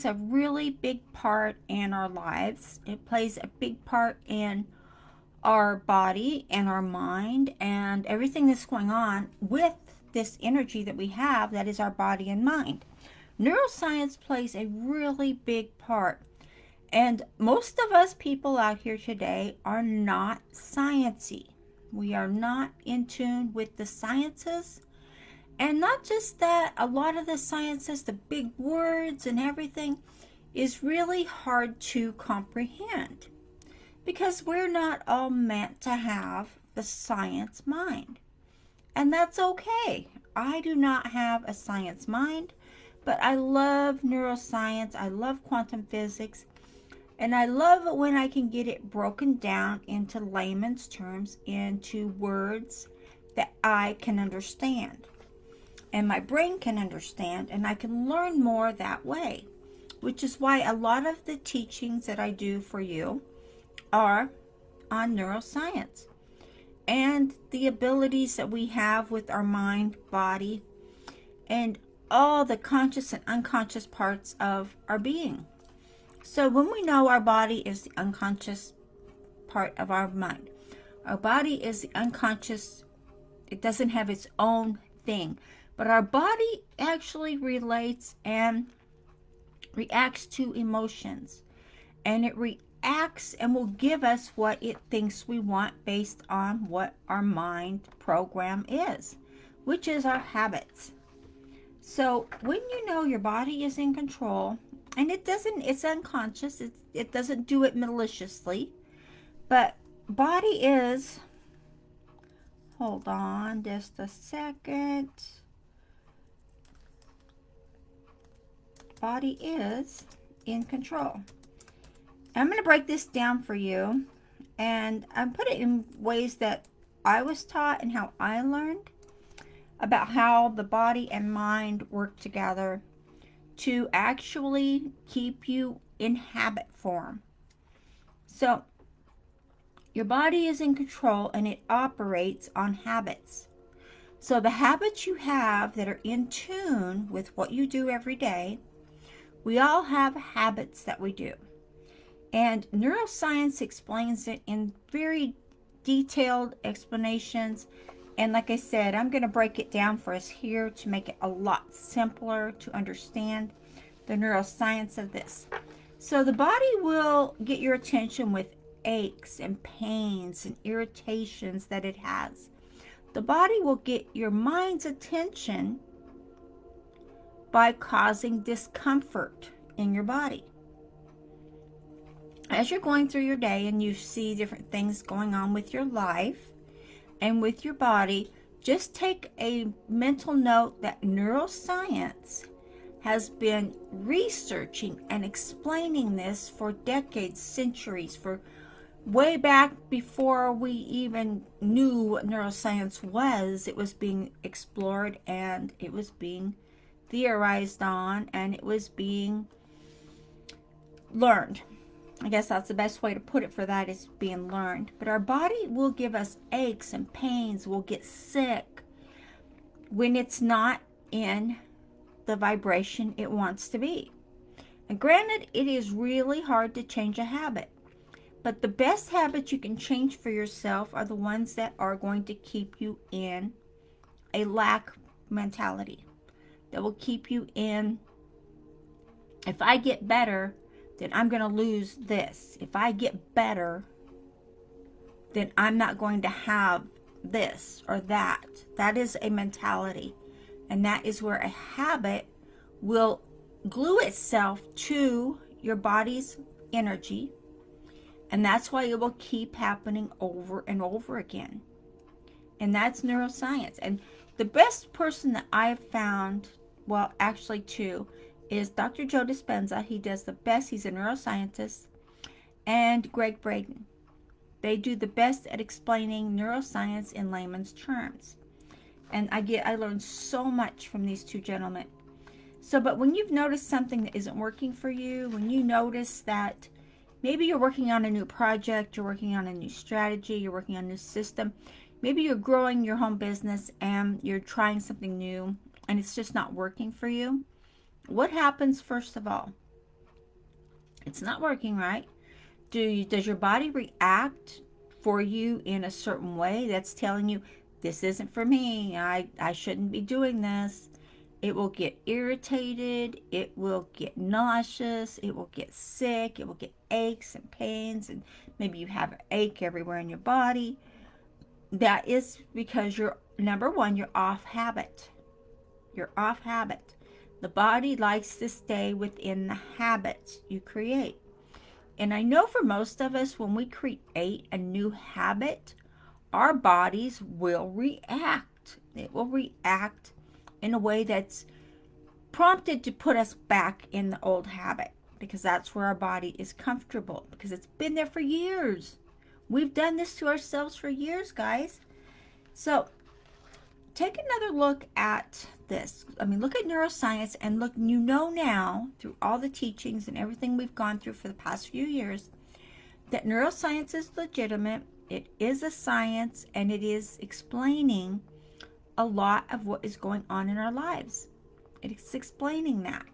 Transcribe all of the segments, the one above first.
a really big part in our lives. It plays a big part in our body and our mind and everything that's going on with this energy that we have that is our body and mind. Neuroscience plays a really big part. And most of us people out here today are not sciencey. We are not in tune with the sciences. And not just that, a lot of the sciences, the big words and everything, is really hard to comprehend because we're not all meant to have the science mind. And that's okay. I do not have a science mind, but I love neuroscience. I love quantum physics. And I love it when I can get it broken down into layman's terms, into words that I can understand and my brain can understand, and I can learn more that way, which is why a lot of the teachings that I do for you are on neuroscience and the abilities that we have with our mind, body, and all the conscious and unconscious parts of our being. So when we know our body is the unconscious part of our mind, our body is the unconscious, it doesn't have its own thing, but our body actually relates and reacts to emotions, and it reacts and will give us what it thinks we want based on what our mind program is, which is our habits. So when you know your body is in control, and it's unconscious, it doesn't do it maliciously, but body is, hold on just a second, body is in control. I'm going to break this down for you, and I put it in ways that I was taught and how I learned about how the body and mind work together to actually keep you in habit form. So your body is in control and it operates on habits. So the habits you have that are in tune with what you do every day, we all have habits that we do. And neuroscience explains it in very detailed explanations. And like I said, I'm going to break it down for us here to make it a lot simpler to understand the neuroscience of this. So the body will get your attention with aches and pains and irritations that it has. The body will get your mind's attention by causing discomfort in your body. As you're going through your day and you see different things going on with your life and with your body, just take a mental note that neuroscience has been researching and explaining this for decades, centuries, for way back before we even knew what neuroscience was. It was being explored and it was being theorized on and it was being learned. I guess that's the best way to put it for that, is being learned. But our body will give us aches and pains. We'll get sick when it's not in the vibration it wants to be. And granted, it is really hard to change a habit. But the best habits you can change for yourself are the ones that are going to keep you in a lack mentality. That will keep you in, if I get better, then I'm going to lose this. If I get better, then I'm not going to have this or that. That is a mentality. And that is where a habit will glue itself to your body's energy. And that's why it will keep happening over and over again. And that's neuroscience. And the best person that I've found, well, actually two, is Dr. Joe Dispenza. He does the best. He's a neuroscientist. And Greg Braden. They do the best at explaining neuroscience in layman's terms. And I learned so much from these two gentlemen. So, but when you've noticed something that isn't working for you, when you notice that maybe you're working on a new project, you're working on a new strategy, you're working on a new system, maybe you're growing your home business and you're trying something new and it's just not working for you, what happens first of all? It's not working right. Does your body react for you in a certain way that's telling you this isn't for me? I shouldn't be doing this. It will get irritated, it will get nauseous, it will get sick, it will get aches and pains, and maybe you have an ache everywhere in your body. That is because you're, number one, you're off habit. You're off habit. The body likes to stay within the habits you create. And I know for most of us, when we create a new habit, our bodies will react. It will react in a way that's prompted to put us back in the old habit, because that's where our body is comfortable, because it's been there for years. We've done this to ourselves for years, guys. So take another look at this. I mean, look at neuroscience and look, you know now through all the teachings and everything we've gone through for the past few years that neuroscience is legitimate. It is a science, and it is explaining a lot of what is going on in our lives. It's explaining that.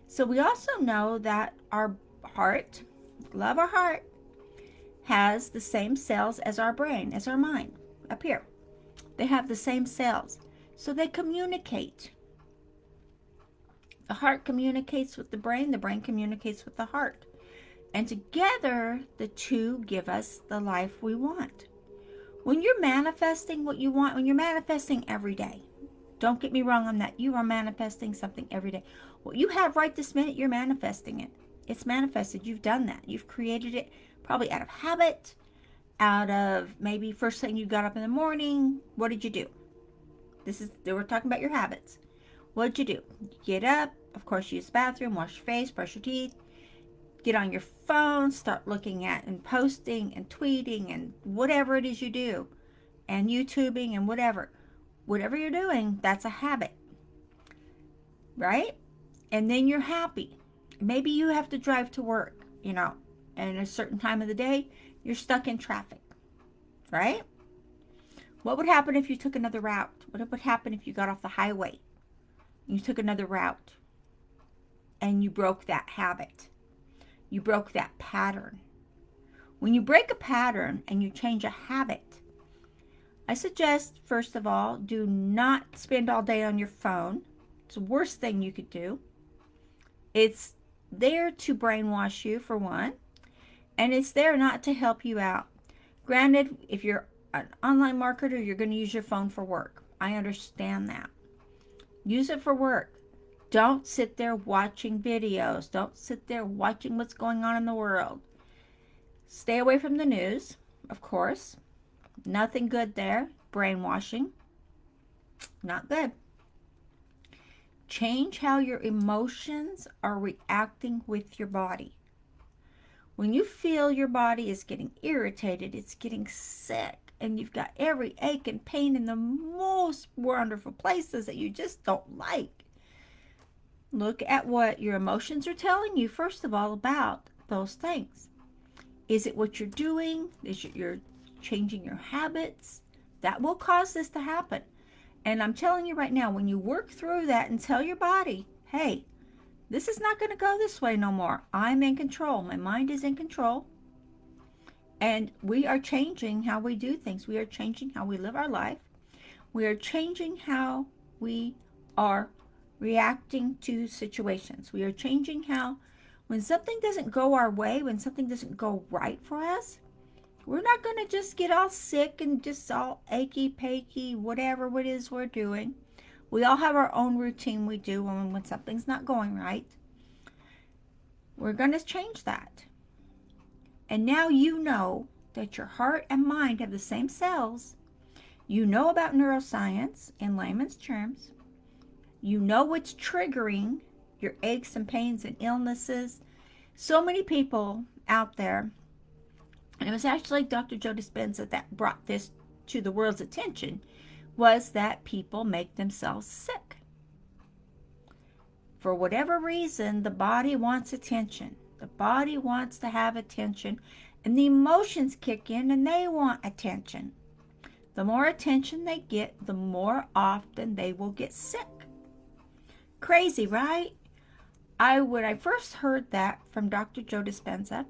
So we also know that our heart, love our heart, has the same cells as our brain, as our mind, up here. They have the same cells. So they communicate. The heart communicates with the brain communicates with the heart. And together, the two give us the life we want. When you're manifesting what you want, when you're manifesting every day, don't get me wrong on that. You are manifesting something every day. What you have right this minute, you're manifesting it. It's manifested. You've done that. You've created it probably out of habit, out of maybe first thing you got up in the morning. What did you do? We're talking about your habits. What did you do? Get up, of course, use the bathroom, wash your face, brush your teeth, get on your phone, start looking at and posting and tweeting and whatever it is you do, and YouTubing and whatever you're doing, that's a habit, right? And then you're happy. Maybe you have to drive to work, and at a certain time of the day, you're stuck in traffic, right? What would happen if you took another route? What would happen if you got off the highway? You took another route and you broke that habit. You broke that pattern. When you break a pattern and you change a habit, I suggest, first of all, do not spend all day on your phone. It's the worst thing you could do. It's there to brainwash you, for one, and it's there not to help you out. Granted, if you're an online marketer, you're going to use your phone for work. I understand that. Use it for work. Don't sit there watching videos. Don't sit there watching what's going on in the world. Stay away from the news, of course. Nothing good there. Brainwashing. Not good. Change how your emotions are reacting with your body. When you feel your body is getting irritated, it's getting sick, and you've got every ache and pain in the most wonderful places that you just don't like, look at what your emotions are telling you, first of all, about those things. Is it what you're doing? Is it you're changing your habits? That will cause this to happen. And I'm telling you right now, when you work through that and tell your body, hey, this is not going to go this way no more. I'm in control. My mind is in control. And we are changing how we do things. We are changing how we live our life. We are changing how we are reacting to situations. We are changing how, when something doesn't go our way, when something doesn't go right for us, we're not going to just get all sick and just all achy, pachy, whatever it is we're doing. We all have our own routine we do when something's not going right. We're going to change that. And now you know that your heart and mind have the same cells. You know about neuroscience in layman's terms. You know what's triggering your aches and pains and illnesses. So many people out there, and it was actually Dr. Joe Dispenza that brought this to the world's attention, was that people make themselves sick. For whatever reason, the body wants attention. The body wants to have attention, and the emotions kick in and they want attention. The more attention they get, the more often they will get sick. Crazy, right? when I first heard that from Dr. Joe Dispenza,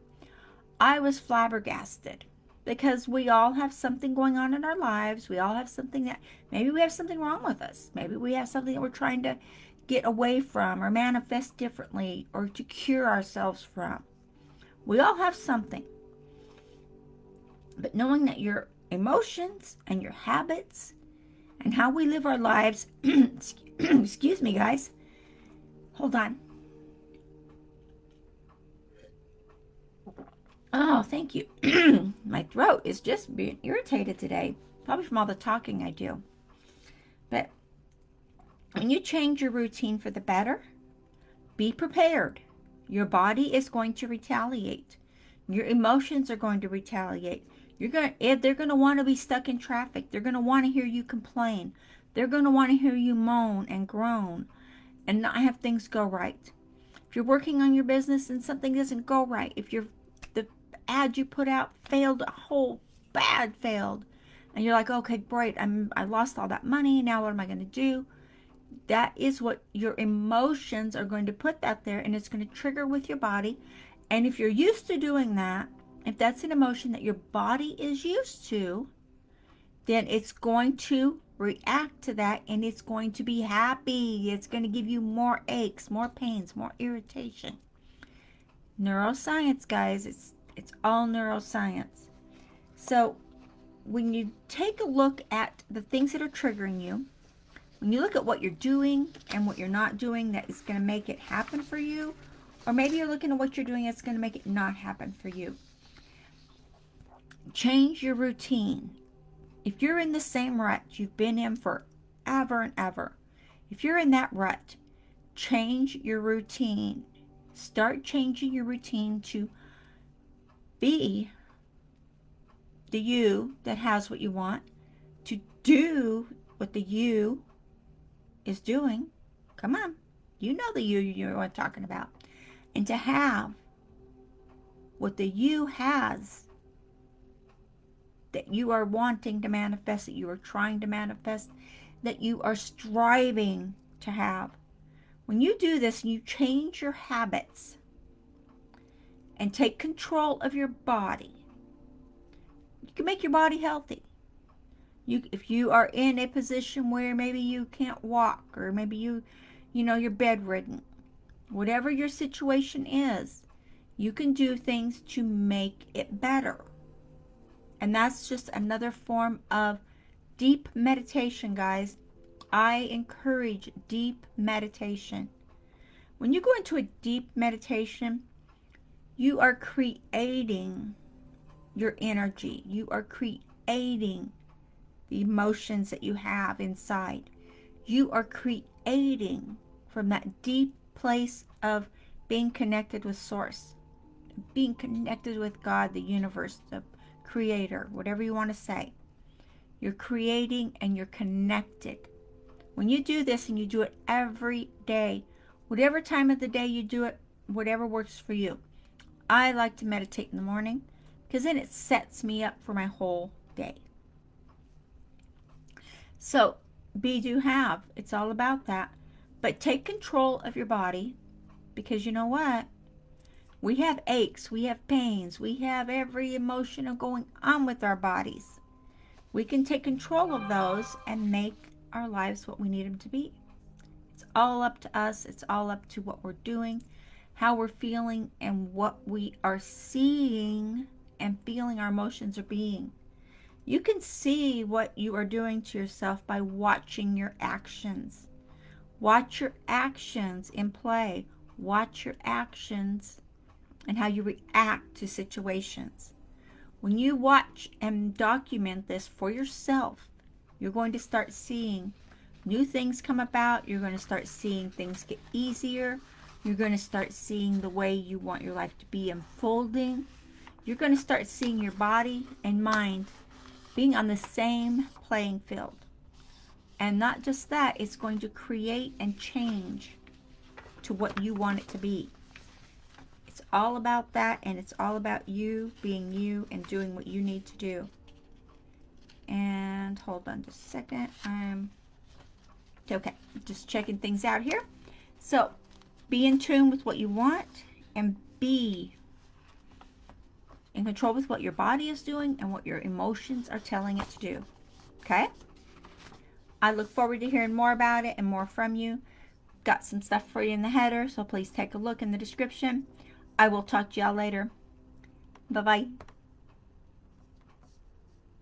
I was flabbergasted, because we all have something going on in our lives. We all have something that, maybe we have something wrong with us. Maybe we have something that we're trying to get away from or manifest differently or to cure ourselves from. We all have something. But knowing that your emotions and your habits and how we live our lives, excuse me, guys. Hold on. Oh, thank you. My throat is just being irritated today, probably from all the talking I do. But when you change your routine for the better, be prepared. Your body is going to retaliate. Your emotions are going to retaliate. They're going to want to be stuck in traffic. They're going to want to hear you complain. They're going to want to hear you moan and groan and not have things go right. If you're working on your business and something doesn't go right, if the ad you put out failed, a whole bad failed, and you're like, okay, great, I lost all that money, now what am I going to do? That is what your emotions are going to put that there, and it's going to trigger with your body. And if you're used to doing that, if that's an emotion that your body is used to, then it's going to react to that, and it's going to be happy. It's going to give you more aches, more pains, more irritation. Neuroscience, guys, it's all neuroscience. So when you take a look at the things that are triggering you, when you look at what you're doing and what you're not doing that is going to make it happen for you, or maybe you're looking at what you're doing that's going to make it not happen for you, change your routine. If you're in the same rut you've been in forever and ever, if you're in that rut, change your routine. Start changing your routine to be the you that has what you want, to do what the you is doing. Come on, you know the you're talking about. And to have what the you has, that you are wanting to manifest, that you are trying to manifest, that you are striving to have. When you do this, you change your habits and take control of your body. You can make your body healthy. If you are in a position where maybe you can't walk, or maybe you're bedridden, whatever your situation is, you can do things to make it better. And that's just another form of deep meditation, guys. I encourage deep meditation. When you go into a deep meditation, you are creating your energy. You are creating the emotions that you have inside. You are creating from that deep place of being connected with Source, being connected with God, the universe, the Creator, whatever you want to say. You're creating and you're connected. When you do this, and you do it every day, whatever time of the day you do it, whatever works for you. I like to meditate in the morning because then it sets me up for my whole day. So be, do, have. It's all about that. But take control of your body, because you know what? We have aches, we have pains, we have every emotion going on with our bodies. We can take control of those and make our lives what we need them to be. It's all up to us. It's all up to what we're doing, how we're feeling, and what we are seeing and feeling our emotions are being. You can see what you are doing to yourself by watching your actions. Watch your actions in play. Watch your actions and how you react to situations. When you watch and document this for yourself, you're going to start seeing new things come about. You're going to start seeing things get easier. You're going to start seeing the way you want your life to be unfolding. You're going to start seeing your body and mind being on the same playing field. And not just that, it's going to create and change to what you want it to be. It's all about that, and it's all about you being you and doing what you need to do. And hold on just a second. Okay, just checking things out here. So Be in tune with what you want, and be in control with what your body is doing and what your emotions are telling it to do. Okay? I look forward to hearing more about it and more from you. Got some stuff for you in the header, so please take a look in the description. I will talk to y'all later. Bye-bye.